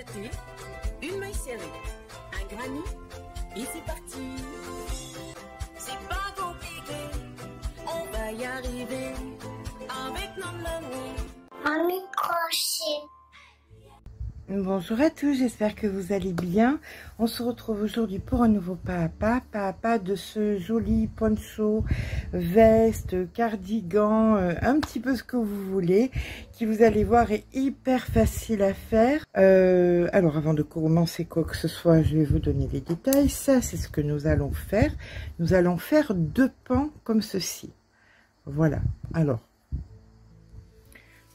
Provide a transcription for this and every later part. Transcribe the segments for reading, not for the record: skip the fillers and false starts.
crocheter, une maille serrée, un granit et c'est parti. C'est pas compliqué, on va y arriver avec nos mamies. Mamie crochet. Bonjour à tous, j'espère que vous allez bien. On se retrouve aujourd'hui pour un nouveau pas à pas de ce joli poncho, veste, cardigan, un petit peu ce que vous voulez, qui vous allez voir est hyper facile à faire. Alors avant de commencer quoi que ce soit, je vais vous donner les détails. Ça, c'est ce que nous allons faire. Nous allons faire 2 pans comme ceci. Voilà, alors.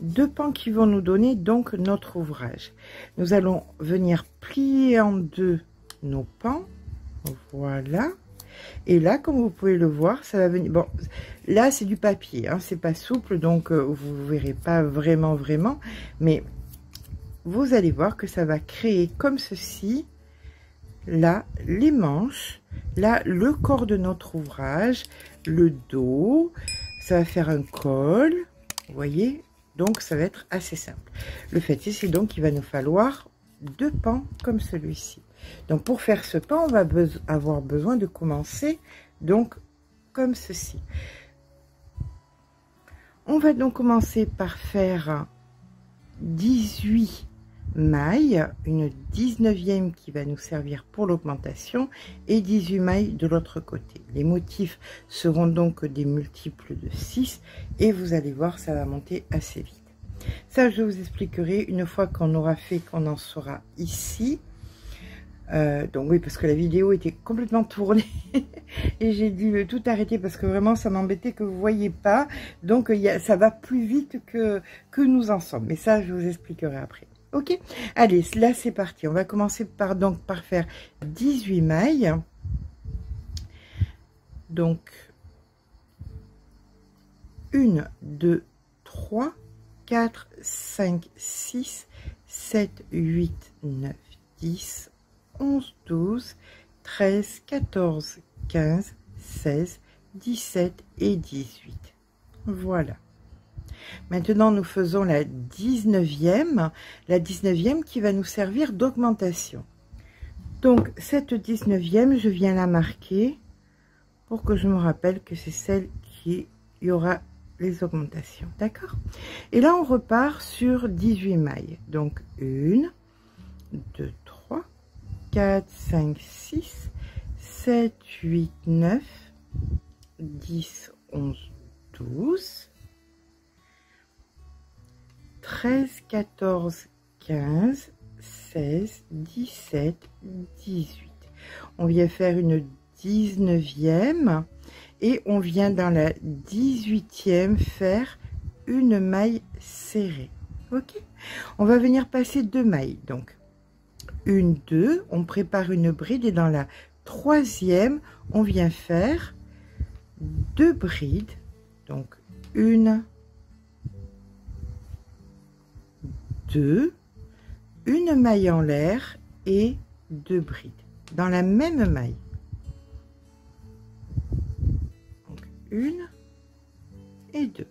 2 pans qui vont nous donner donc notre ouvrage. Nous allons venir plier en 2 nos pans, voilà. Et là, comme vous pouvez le voir, ça va venir. Bon, là c'est du papier, hein, c'est pas souple, donc vous verrez pas vraiment, mais vous allez voir que ça va créer comme ceci. Là, les manches, là le corps de notre ouvrage, le dos, ça va faire un col, vous voyez. Donc, ça va être assez simple. Le fait, c'est donc qu'il va nous falloir 2 pans comme celui-ci. Donc, pour faire ce pan, on va avoir besoin de commencer donc comme ceci. On va donc commencer par faire 18 mailles, une 19e qui va nous servir pour l'augmentation et 18 mailles de l'autre côté. Les motifs seront donc des multiples de 6 et vous allez voir, ça va monter assez vite. Ça, je vous expliquerai une fois qu'on aura fait, qu'on en sera ici. Donc oui, parce que la vidéo était complètement tournée et j'ai dû tout arrêter parce que vraiment ça m'embêtait que vous voyez pas. Donc ça va plus vite que nous en sommes. Mais ça, je vous expliquerai après. Ok, allez, là c'est parti. On va commencer par faire 18 mailles. Donc 1, 2, 3, 4, 5, 6, 7, 8, 9, 10, 11, 12, 13, 14, 15, 16, 17 et 18. Voilà. Maintenant, nous faisons la 19e qui va nous servir d'augmentation. Donc, cette 19e, je viens la marquer pour que je me rappelle que c'est celle qui y aura les augmentations. D'accord? Et là, on repart sur 18 mailles. Donc, 1, 2, 3, 4, 5, 6, 7, 8, 9, 10, 11, 12, 13, 14, 15, 16, 17, 18. On vient faire une 19e et on vient dans la 18e faire une maille serrée. Ok, on va venir passer 2 mailles. Donc, 1, 2, on prépare une bride et dans la 3e, on vient faire 2 brides. Donc, 1, 2, une maille en l'air et 2 brides dans la même maille. Donc 1 et 2.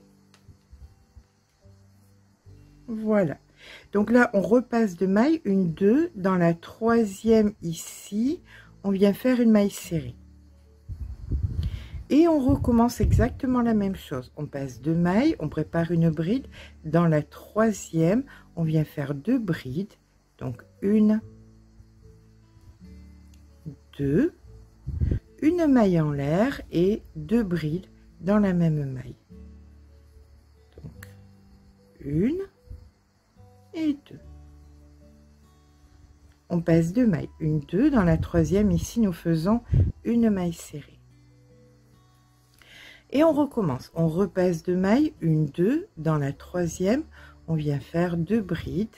Voilà. Donc là, on repasse de maille, 1, 2, dans la 3e ici, on vient faire une maille serrée. Et on recommence exactement la même chose. On passe 2 mailles, on prépare une bride. Dans la 3e, on vient faire 2 brides. Donc 1, 2, une maille en l'air et 2 brides dans la même maille. Donc 1 et 2. On passe 2 mailles, 1, 2. Dans la 3e, ici, nous faisons une maille serrée. Et on recommence, on repasse 2 mailles, 1, 2, dans la 3e, on vient faire 2 brides,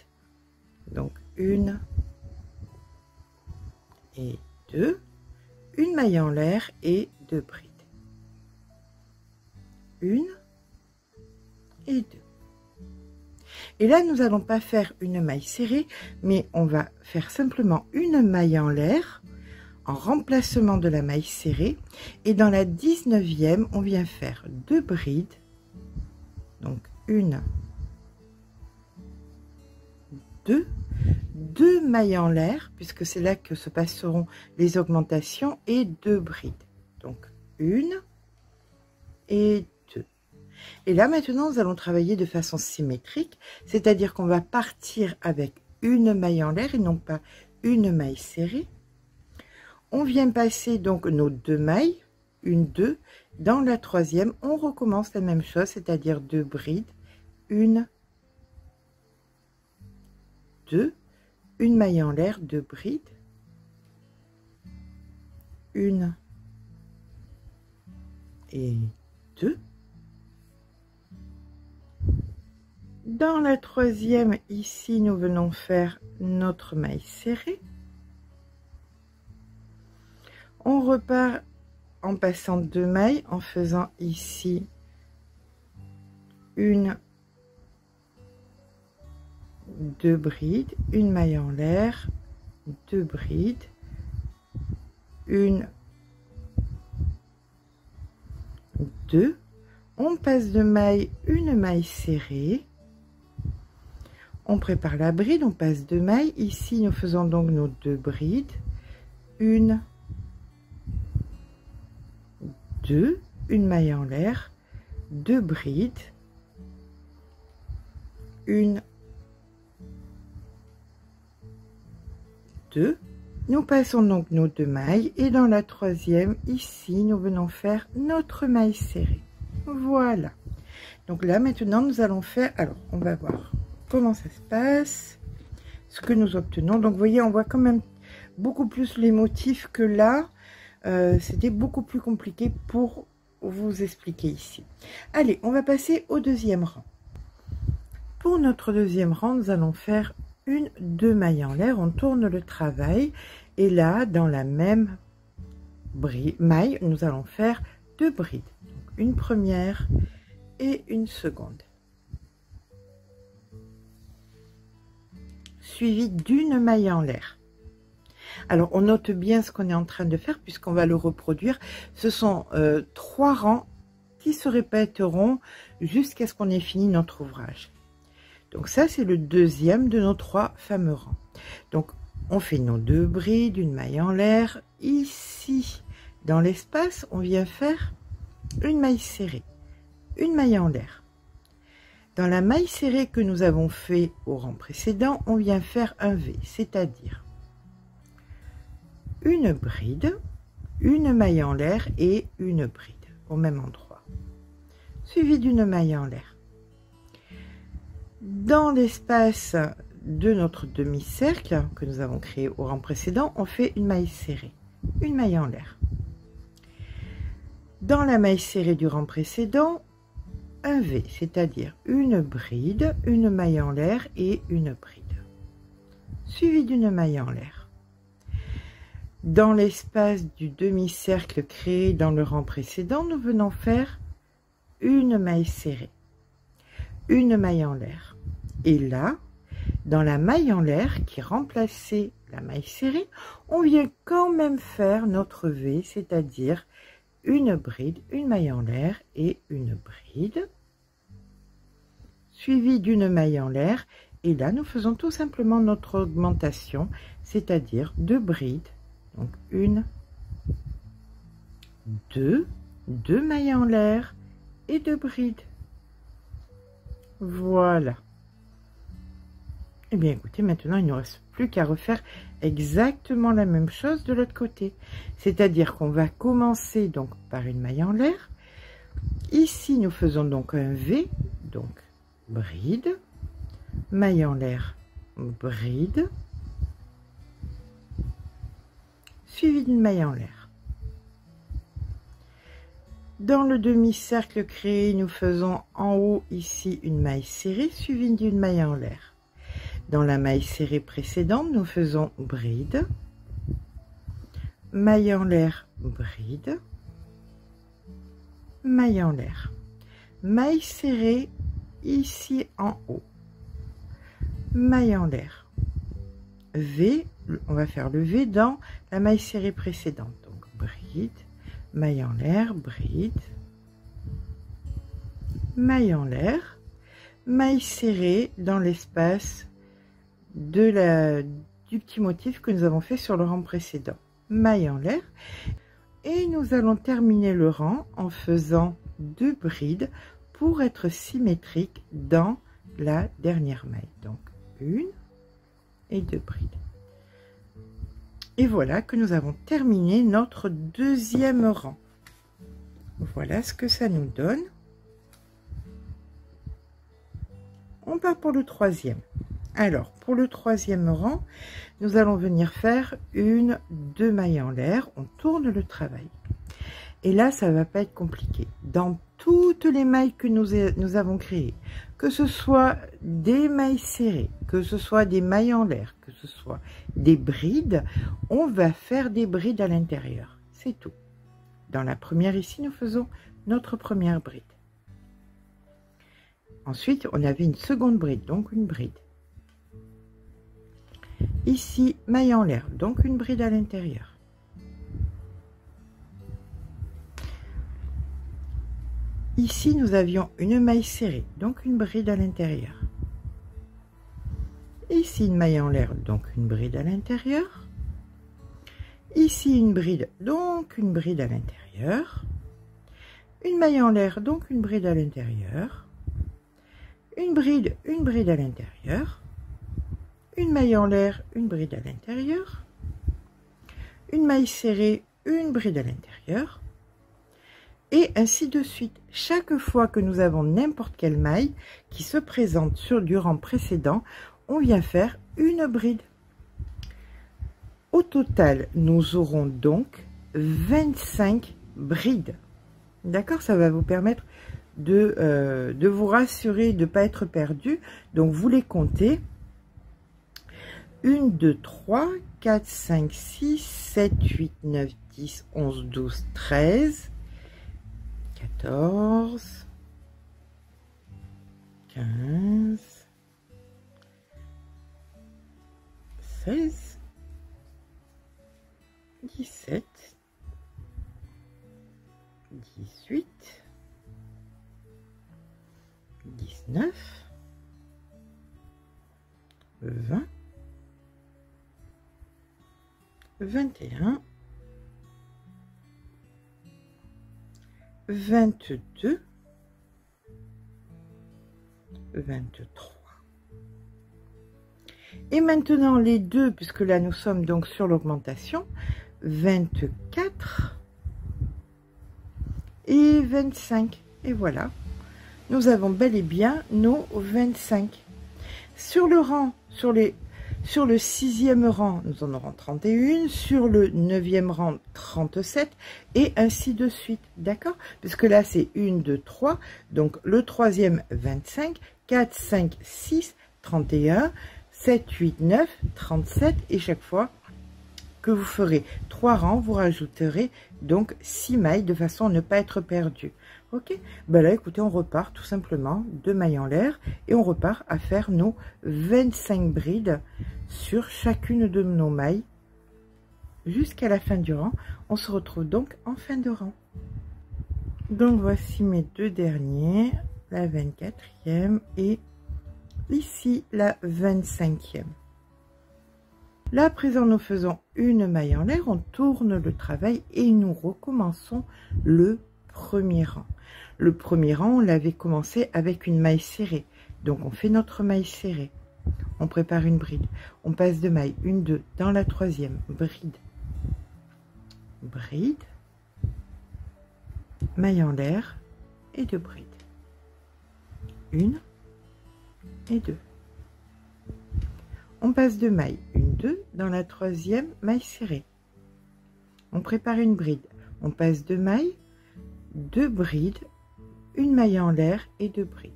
donc 1 et 2, une maille en l'air et 2 brides, 1 et 2. Et là, nous n'allons pas faire une maille serrée, mais on va faire simplement une maille en l'air, en remplacement de la maille serrée, et dans la 19e on vient faire 2 brides, donc 1, 2, 2 mailles en l'air, puisque c'est là que se passeront les augmentations, et 2 brides. Donc 1 et 2. Et là maintenant nous allons travailler de façon symétrique, c'est-à-dire qu'on va partir avec une maille en l'air et non pas une maille serrée. On vient passer donc nos 2 mailles, 1, 2, dans la troisième, on recommence la même chose, c'est-à-dire 2 brides, 1, 2, une maille en l'air, 2 brides, 1 et 2. Dans la troisième, ici, nous venons faire notre maille serrée. On repart en passant 2 mailles, en faisant ici 1, 2 brides, une maille en l'air, 2 brides, 1, 2. On passe de maille, une maille serrée. On prépare la bride, on passe 2 mailles. Ici, nous faisons donc nos 2 brides. 1, 2, une maille en l'air, 2 brides, 1, 2. Nous passons donc nos 2 mailles et dans la troisième, ici, nous venons faire notre maille serrée. Voilà. Donc là, maintenant, nous allons faire... Alors, on va voir comment ça se passe, ce que nous obtenons. Donc, vous voyez, on voit quand même beaucoup plus les motifs que là. C'était beaucoup plus compliqué pour vous expliquer ici. Allez, on va passer au deuxième rang. Pour notre deuxième rang, nous allons faire 2 mailles en l'air. On tourne le travail et là, dans la même maille, nous allons faire 2 brides. Donc, une première et une seconde, suivie d'une maille en l'air. Alors, on note bien ce qu'on est en train de faire puisqu'on va le reproduire. Ce sont 3 rangs qui se répéteront jusqu'à ce qu'on ait fini notre ouvrage. Donc ça, c'est le deuxième de nos 3 fameux rangs. Donc, on fait nos 2 brides, une maille en l'air. Ici, dans l'espace, on vient faire une maille serrée, une maille en l'air. Dans la maille serrée que nous avons fait au rang précédent, on vient faire un V, c'est-à-dire une bride, une maille en l'air et une bride au même endroit, suivi d'une maille en l'air. Dans l'espace de notre demi-cercle que nous avons créé au rang précédent, on fait une maille serrée, une maille en l'air. Dans la maille serrée du rang précédent, un V, c'est-à-dire une bride, une maille en l'air et une bride, suivi d'une maille en l'air. Dans l'espace du demi-cercle créé dans le rang précédent, nous venons faire une maille serrée, une maille en l'air. Et là, dans la maille en l'air qui remplaçait la maille serrée, on vient quand même faire notre V, c'est-à-dire une bride, une maille en l'air et une bride, suivie d'une maille en l'air. Et là, nous faisons tout simplement notre augmentation, c'est-à-dire 2 brides. Donc 1, 2, 2 mailles en l'air et 2 brides. Voilà. Et bien écoutez, maintenant il ne nous reste plus qu'à refaire exactement la même chose de l'autre côté. C'est-à-dire qu'on va commencer donc par une maille en l'air. Ici nous faisons donc un V, donc bride, maille en l'air, bride, suivi d'une maille en l'air. Dans le demi-cercle créé, nous faisons en haut ici une maille serrée suivie d'une maille en l'air. Dans la maille serrée précédente, nous faisons bride, maille en l'air, bride, maille en l'air, maille serrée ici en haut, maille en l'air, V. On va faire le V dans la maille serrée précédente. Donc bride, maille en l'air, bride, maille en l'air, maille serrée dans l'espace du petit motif que nous avons fait sur le rang précédent. Maille en l'air. Et nous allons terminer le rang en faisant 2 brides pour être symétrique dans la dernière maille. Donc 1 et 2 brides. Et voilà que nous avons terminé notre deuxième rang. Voilà ce que ça nous donne. On part pour le troisième. Alors, pour le troisième rang, nous allons venir faire 1, 2 mailles en l'air. On tourne le travail. Et là, ça va pas être compliqué. Dans toutes les mailles que nous avons créées, que ce soit des mailles serrées, que ce soit des mailles en l'air, que ce soit des brides, on va faire des brides à l'intérieur. C'est tout. Dans la première ici, nous faisons notre première bride. Ensuite, on avait une seconde bride, donc une bride. Ici, maille en l'air, donc une bride à l'intérieur. Ici, nous avions une maille serrée, donc une bride à l'intérieur. Ici, une maille en l'air, donc une bride à l'intérieur. Ici, une bride, donc une bride à l'intérieur. Une maille en l'air, donc une bride à l'intérieur. Une bride à l'intérieur. Une maille en l'air, une bride à l'intérieur. Une maille serrée, une bride à l'intérieur. Et ainsi de suite. Chaque fois que nous avons n'importe quelle maille qui se présente du rang précédent, on vient faire une bride. Au total, nous aurons donc 25 brides. D'accord? Ça va vous permettre de vous rassurer, de ne pas être perdu. Donc, vous les comptez. 1, 2, 3, 4, 5, 6, 7, 8, 9, 10, 11, 12, 13, 14, 15, 16, 17, 18, 19, 20, 21, 22, 23. Et maintenant les deux, puisque là nous sommes donc sur l'augmentation, 24 et 25. Et voilà, nous avons bel et bien nos 25. Sur le rang, sur le 6e rang, nous en aurons 31, sur le 9e rang, 37, et ainsi de suite, d'accord? Puisque là, c'est 1, 2, 3, donc le 3e, 25, 4, 5, 6, 31, 7, 8, 9, 37, et chaque fois que vous ferez 3 rangs, vous rajouterez donc 6 mailles, de façon à ne pas être perdu. Ok, ben là écoutez, on repart tout simplement 2 mailles en l'air et on repart à faire nos 25 brides sur chacune de nos mailles jusqu'à la fin du rang. On se retrouve donc en fin de rang. Donc voici mes deux derniers, la 24e et ici la 25e. Là à présent nous faisons une maille en l'air, on tourne le travail et nous recommençons le premier rang. Le premier rang, on l'avait commencé avec une maille serrée. Donc, on fait notre maille serrée. On prépare une bride. On passe de maille, 1, 2, dans la 3e, bride. Bride. Maille en l'air et 2 brides. 1 et 2. On passe de maille, 1, 2, dans la 3e, maille serrée. On prépare une bride. On passe de maille, 2 brides, une maille en l'air et 2 brides.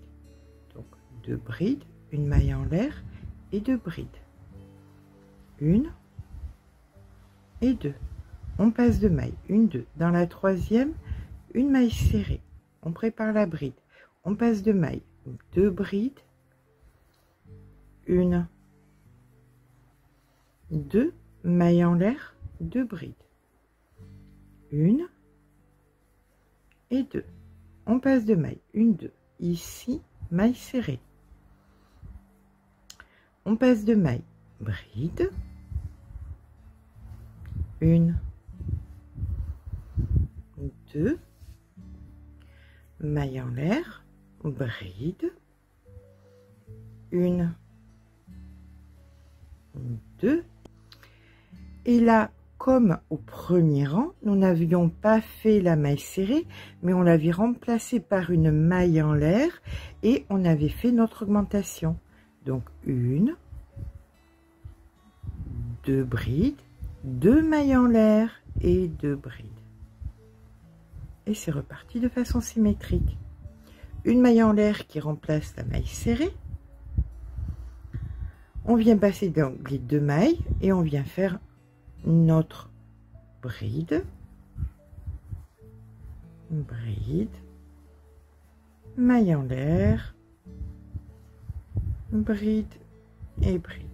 Donc 2 brides, une maille en l'air et 2 brides. 1 et 2. On passe de maille, 1, 2. Dans la 3e, une maille serrée. On prépare la bride. On passe de maille, 2 brides, 1, 2, maille en l'air, 2 brides. 1 et 2. On passe de maille, 1, 2, ici, maille serrée. On passe 2 mailles, bride, 1, 2, maille en l'air, bride, 1, 2, et là, comme au premier rang, nous n'avions pas fait la maille serrée, mais on l'avait remplacée par une maille en l'air et on avait fait notre augmentation. Donc 1, 2 brides, 2 mailles en l'air et 2 brides. Et c'est reparti de façon symétrique. Une maille en l'air qui remplace la maille serrée. On vient passer donc les 2 mailles et on vient faire notre bride, bride, maille en l'air, bride et bride.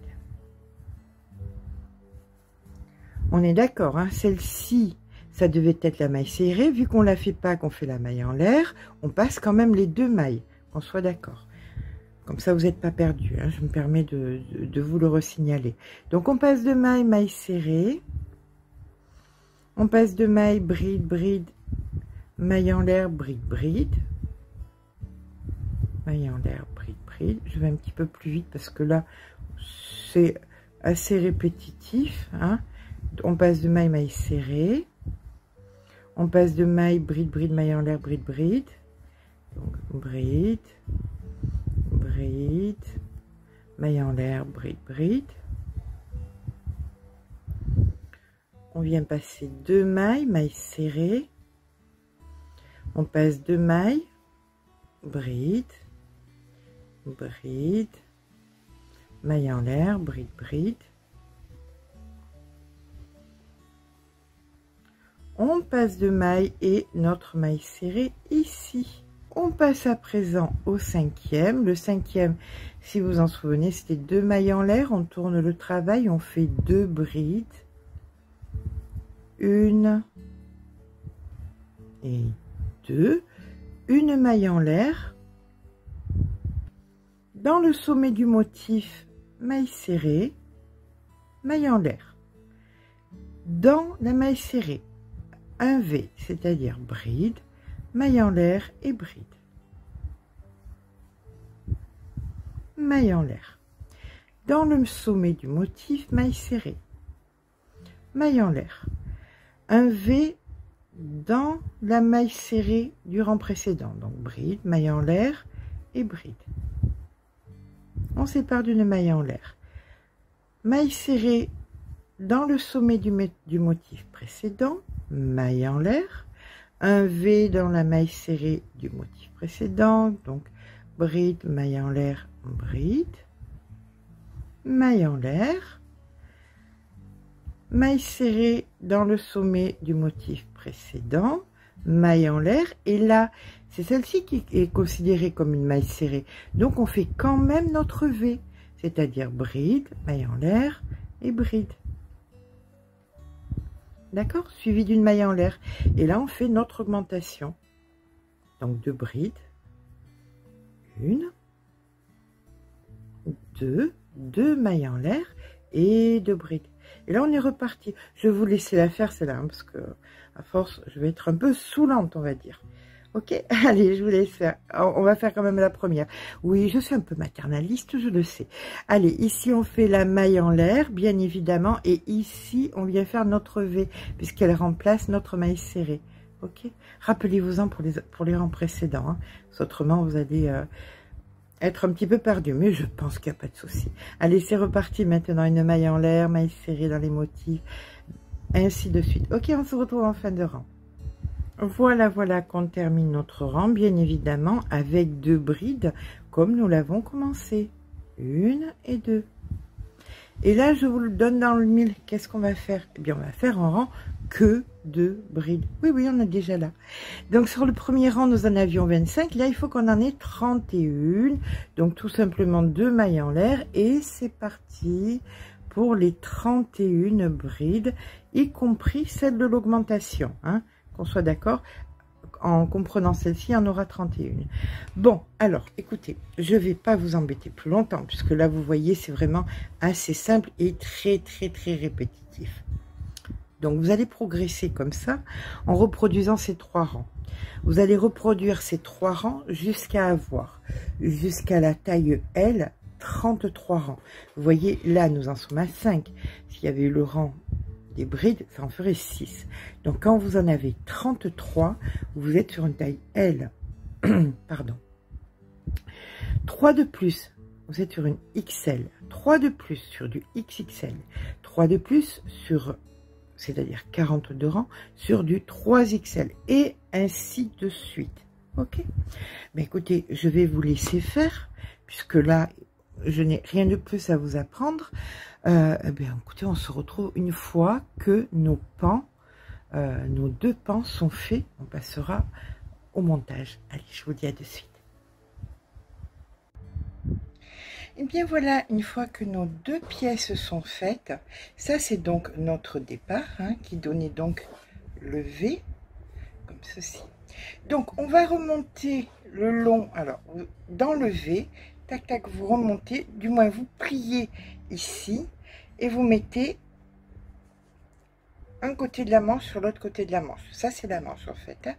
On est d'accord, hein, celle-ci, ça devait être la maille serrée. Vu qu'on la fait pas, qu'on fait la maille en l'air, on passe quand même les 2 mailles, qu'on soit d'accord. Comme ça, vous n'êtes pas perdu. Hein, je me permets de vous le resignaler. Donc, on passe 2 mailles, maille serrée. On passe 2 mailles, bride, bride, maille en l'air, bride, bride. Maille en l'air, bride, bride. Je vais un petit peu plus vite parce que là, c'est assez répétitif. Hein. On passe 2 mailles, maille serrée. On passe 2 mailles, bride, bride, maille en l'air, bride, bride. Donc, bride. Bride, maille en l'air, bride, bride. On vient passer 2 mailles, maille serrée. On passe 2 mailles, bride, bride, maille en l'air, bride, bride. On passe 2 mailles et notre maille serrée ici. On passe à présent au 5e. Le 5e, si vous en souvenez, c'était 2 mailles en l'air. On tourne le travail, on fait 2 brides. 1 et 2. Une maille en l'air. Dans le sommet du motif, maille serrée, maille en l'air. Dans la maille serrée, un V, c'est-à-dire bride, maille en l'air et bride. Maille en l'air. Dans le sommet du motif, maille serrée. Maille en l'air. Un V dans la maille serrée du rang précédent. Donc bride, maille en l'air et bride. On sépare d'une maille en l'air. Maille serrée dans le sommet du motif précédent, maille en l'air. Un V dans la maille serrée du motif précédent, donc bride, maille en l'air, bride, maille en l'air, maille serrée dans le sommet du motif précédent, maille en l'air, et là, c'est celle-ci qui est considérée comme une maille serrée, donc on fait quand même notre V, c'est-à-dire bride, maille en l'air et bride. D'accord, suivi d'une maille en l'air. Et là, on fait notre augmentation. Donc, 2 brides. 1, 2, 2 mailles en l'air et 2 brides. Et là, on est reparti. Je vais vous laisser la faire, celle-là, hein, parce que à force, je vais être un peu saoulante, on va dire. Ok, allez, je vous laisse faire. On va faire quand même la première. Oui, je suis un peu maternaliste, je le sais. Allez, ici, on fait la maille en l'air, bien évidemment. Et ici, on vient faire notre V, puisqu'elle remplace notre maille serrée. Ok, rappelez-vous-en pour les rangs précédents. Hein. Autrement, vous allez être un petit peu perdu. Mais je pense qu'il n'y a pas de souci. Allez, c'est reparti maintenant. Une maille en l'air, maille serrée dans les motifs, ainsi de suite. Ok, on se retrouve en fin de rang. Voilà, voilà qu'on termine notre rang, bien évidemment, avec 2 brides, comme nous l'avons commencé. 1 et 2. Et là, je vous le donne dans le mille. Qu'est-ce qu'on va faire? Eh bien, on va faire en rang que 2 brides. Oui, oui, on est déjà là. Donc, sur le premier rang, nous en avions 25. Là, il faut qu'on en ait 31. Donc, tout simplement 2 mailles en l'air. Et c'est parti pour les 31 brides, y compris celle de l'augmentation, hein. Qu'on soit d'accord, en comprenant celle-ci, il y en aura 31. Bon, alors, écoutez, je ne vais pas vous embêter plus longtemps, puisque là, vous voyez, c'est vraiment assez simple et très, très, très répétitif. Donc, vous allez progresser comme ça, en reproduisant ces 3 rangs. Vous allez reproduire ces 3 rangs jusqu'à avoir, jusqu'à la taille L, 33 rangs. Vous voyez, là, nous en sommes à 5. S'il y avait eu le rang des brides, ça en ferait 6. Donc, quand vous en avez 33, vous êtes sur une taille L. Pardon. 3 de plus, vous êtes sur une XL. 3 de plus sur du XXL. 3 de plus sur, c'est-à-dire 42 rangs, sur du 3XL. Et ainsi de suite. Ok? Mais écoutez, je vais vous laisser faire, puisque là, je n'ai rien de plus à vous apprendre. Eh bien, écoutez, on se retrouve une fois que nos pans, nos 2 pans sont faits. On passera au montage. Allez, je vous dis à de suite. Et bien voilà, une fois que nos 2 pièces sont faites, ça c'est donc notre départ, hein, qui donnait donc le V, comme ceci. Donc on va remonter le long, alors dans le V, tac tac, vous remontez, du moins vous pliez ici, et vous mettez un côté de la manche sur l'autre côté de la manche. Ça c'est la manche en fait, hein.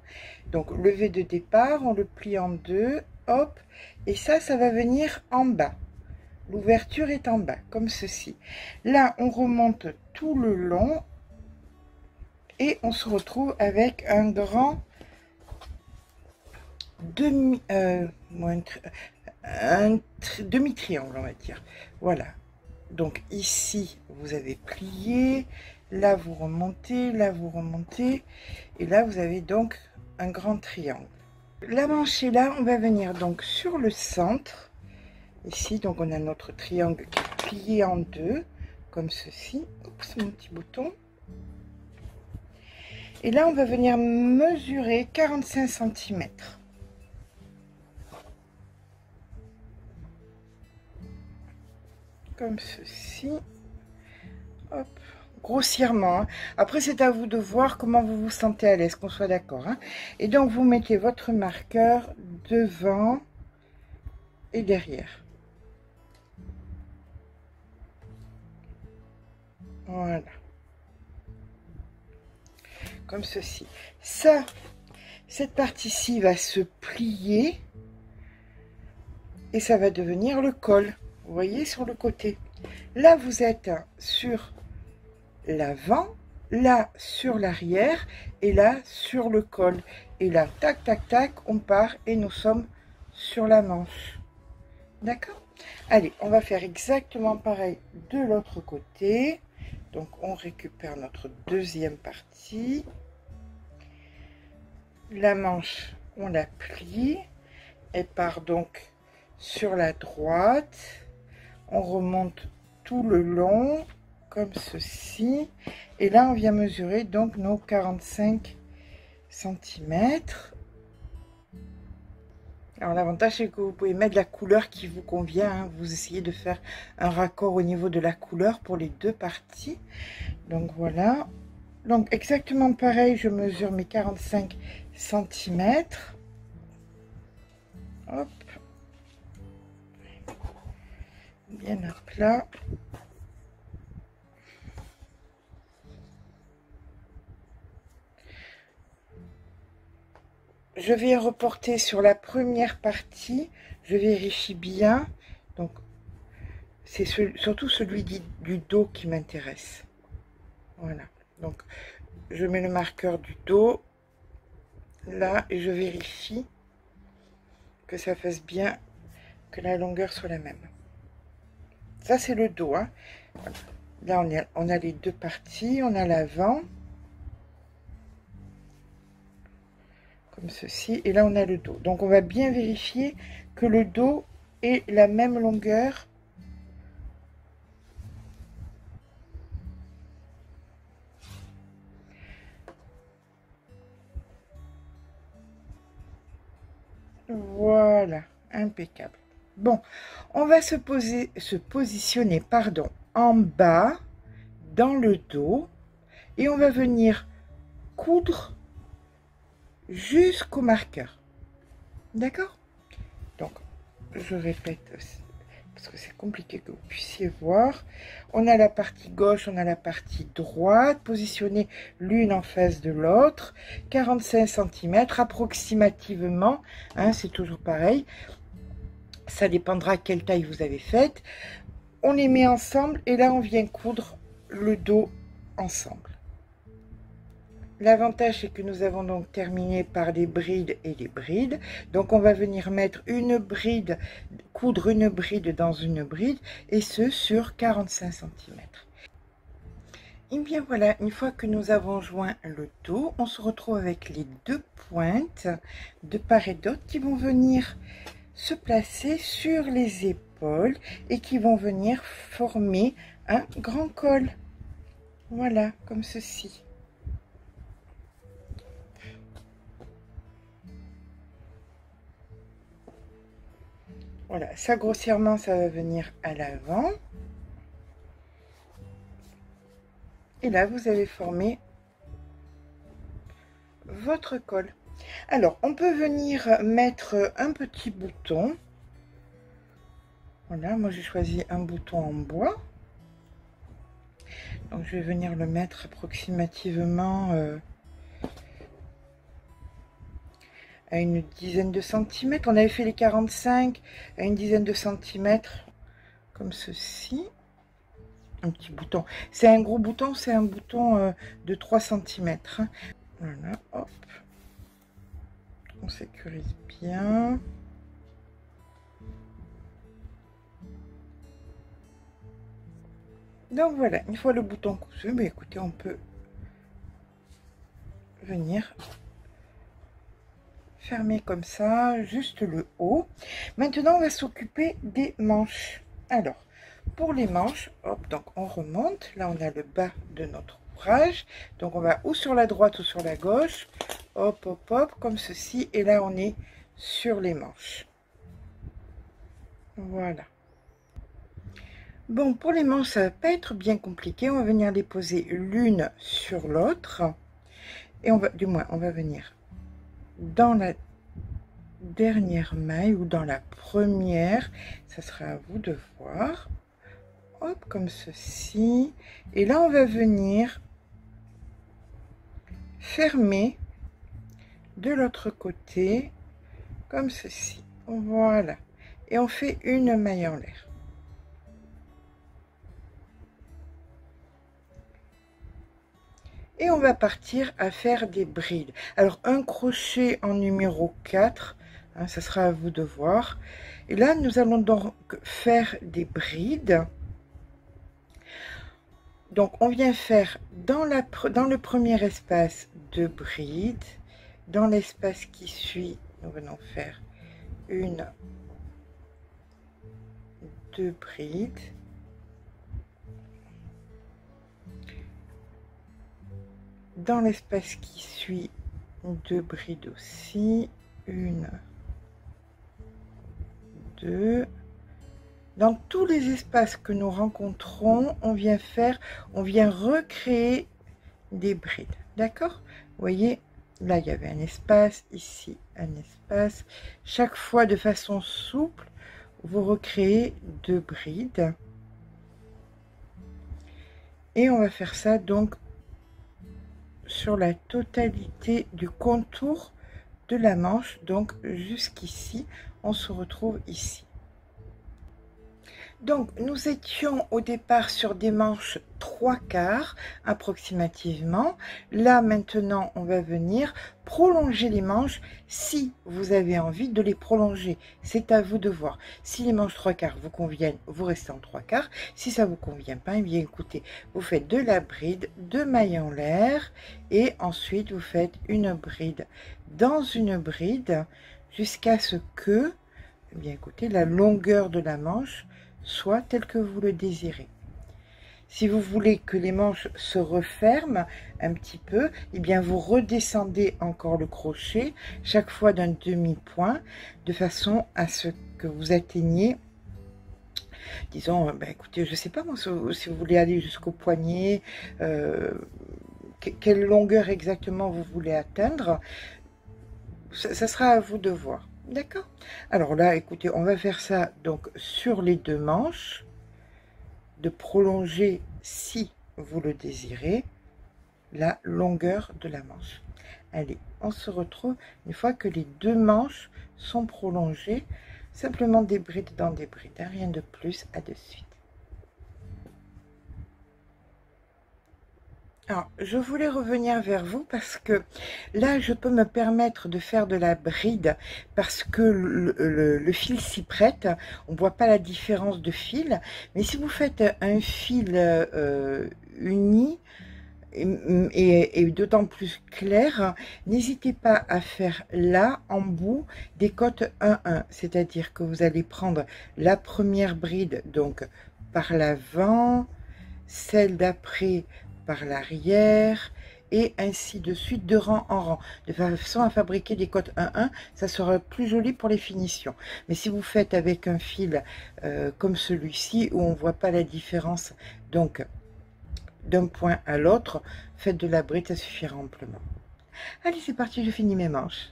Donc le V de départ, on le plie en 2, hop, et ça va venir en bas. L'ouverture est en bas, comme ceci. Là, on remonte tout le long et on se retrouve avec un grand demi-triangle, on va dire. Voilà. Donc ici, vous avez plié. Là, vous remontez. Là, vous remontez. Et là, vous avez donc un grand triangle. La manche est là. On va venir donc sur le centre. Ici, donc on a notre triangle qui est plié en 2, comme ceci. Oups, mon petit bouton. Et là, on va venir mesurer 45 cm. Comme ceci. Hop, grossièrement. Hein. Après, c'est à vous de voir comment vous vous sentez à l'aise, qu'on soit d'accord. Hein. Et donc, vous mettez votre marqueur devant et derrière. Voilà. Comme ceci. Ça, cette partie-ci va se plier et ça va devenir le col. Vous voyez, sur le côté. Là, vous êtes sur l'avant, là, sur l'arrière et là, sur le col. Et là, tac, tac, tac, on part et nous sommes sur la manche. D'accord? Allez, on va faire exactement pareil de l'autre côté. Donc, on récupère notre deuxième partie. La manche, on la plie. Elle part donc sur la droite. On remonte tout le long, comme ceci. Et là, on vient mesurer donc nos 45 cm. Alors l'avantage c'est que vous pouvez mettre la couleur qui vous convient, hein. Vous essayez de faire un raccord au niveau de la couleur pour les 2 parties. Donc voilà. Donc exactement pareil, je mesure mes 45 cm. Hop. Bien à plat. Je vais reporter sur la première partie, je vérifie bien, donc c'est surtout celui du dos qui m'intéresse. Voilà, donc je mets le marqueur du dos, là, et je vérifie que ça fasse bien, que la longueur soit la même. Ça c'est le dos, hein. Voilà. Là on a les 2 parties, on a l'avant. Comme ceci, et là on a le dos. Donc on va bien vérifier que le dos ait la même longueur. Voilà, impeccable. Bon, on va se positionner, pardon, en bas, dans le dos, et on va venir coudre jusqu'au marqueur. D'accord? Donc, je répète, parce que c'est compliqué que vous puissiez voir. On a la partie gauche, on a la partie droite, positionnée l'une en face de l'autre, 45 cm approximativement, hein, c'est toujours pareil. Ça dépendra quelle taille vous avez faite. On les met ensemble et là on vient coudre le dos ensemble. L'avantage c'est que nous avons donc terminé par les brides et les brides. Donc on va venir mettre une bride, coudre une bride dans une bride, et ce sur 45 cm. Et bien voilà, une fois que nous avons joint le dos, on se retrouve avec les deux pointes de part et d'autre qui vont venir se placer sur les épaules et qui vont venir former un grand col. Voilà, comme ceci. Voilà, ça grossièrement, ça va venir à l'avant. Et là, vous avez formé votre col. Alors, on peut venir mettre un petit bouton. Voilà, moi j'ai choisi un bouton en bois. Donc, je vais venir le mettre approximativement à une dizaine de centimètres. On avait fait les 45 à une dizaine de centimètres, comme ceci. Un petit bouton. C'est un gros bouton, c'est un bouton de 3 cm. Voilà, hop. On sécurise bien. Donc voilà, une fois le bouton cousu, mais écoutez, on peut venir fermer comme ça, juste le haut. Maintenant, on va s'occuper des manches. Alors, pour les manches, hop, donc on remonte. Là, on a le bas de notre ouvrage. Donc, on va ou sur la droite ou sur la gauche. Hop, hop, hop, comme ceci. Et là, on est sur les manches. Voilà. Bon, pour les manches, ça va pas être bien compliqué. On va venir les poser l'une sur l'autre. Et on va, du moins, on va venir dans la dernière maille ou dans la première. Ça sera à vous de voir. Hop, comme ceci. Et là, on va venir fermer de l'autre côté, comme ceci. Voilà. Et on fait une maille en l'air. Et on va partir à faire des brides. Alors, un crochet en numéro 4, hein, ça sera à vous de voir. Et là, nous allons donc faire des brides. Donc, on vient faire dans le premier espace 2 brides. Dans l'espace qui suit, nous venons faire 1, 2 brides. Dans l'espace qui suit, 2 brides aussi, 1, 2. Dans tous les espaces que nous rencontrons, on vient recréer des brides, d'accord? Vous voyez, là il y avait un espace, ici un espace. Chaque fois de façon souple, vous recréez 2 brides. Et on va faire ça donc sur la totalité du contour de la manche, donc jusqu'ici, on se retrouve ici. Donc nous étions au départ sur des manches 3/4 approximativement. Là maintenant on va venir prolonger les manches si vous avez envie de les prolonger. C'est à vous de voir. Si les manches 3/4 vous conviennent, vous restez en 3/4. Si ça vous convient pas, eh bien écoutez, vous faites de la bride, 2 mailles en l'air et ensuite vous faites une bride dans une bride jusqu'à ce que, eh bien écoutez, la longueur de la manche soit tel que vous le désirez. Si vous voulez que les manches se referment un petit peu, eh bien vous redescendez encore le crochet chaque fois d'un demi-point de façon à ce que vous atteigniez, disons, ben écoutez, je sais pas moi, si vous voulez aller jusqu'au poignet, quelle longueur exactement vous voulez atteindre. ça sera à vous de voir. D'accord? Alors là, écoutez, on va faire ça donc sur les 2 manches, de prolonger, si vous le désirez, la longueur de la manche. Allez, on se retrouve une fois que les 2 manches sont prolongées. Simplement des brides dans des brides, hein, rien de plus. À de suite. Alors, je voulais revenir vers vous parce que là, je peux me permettre de faire de la bride parce que le fil s'y prête. On ne voit pas la différence de fil. Mais si vous faites un fil uni et d'autant plus clair, n'hésitez pas à faire là, en bout, des côtes 1-1. C'est-à-dire que vous allez prendre la première bride donc par l'avant, celle d'après par l'arrière et ainsi de suite, de rang en rang, de façon à fabriquer des côtes 1-1. Ça sera plus joli pour les finitions. Mais si vous faites avec un fil comme celui-ci où on voit pas la différence donc d'un point à l'autre, faites de la bride, ça suffira amplement. Allez, c'est parti, je finis mes manches.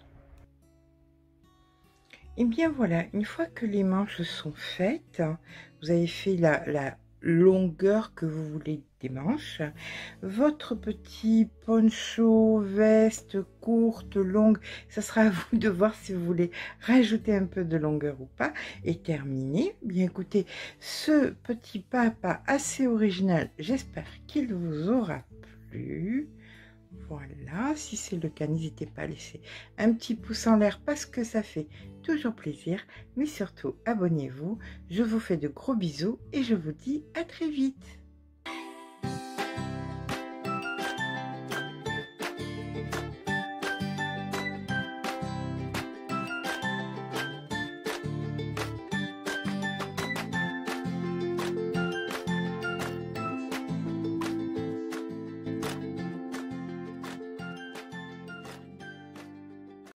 Et bien voilà, une fois que les manches sont faites, vous avez fait la longueur que vous voulez des manches, votre petit poncho, veste courte, longue, ça sera à vous de voir si vous voulez rajouter un peu de longueur ou pas. Et terminé. Bien écoutez, ce petit papa assez original, j'espère qu'il vous aura plu. Voilà, si c'est le cas, n'hésitez pas à laisser un petit pouce en l'air parce que ça fait toujours plaisir. Mais surtout, abonnez-vous. Je vous fais de gros bisous et je vous dis à très vite.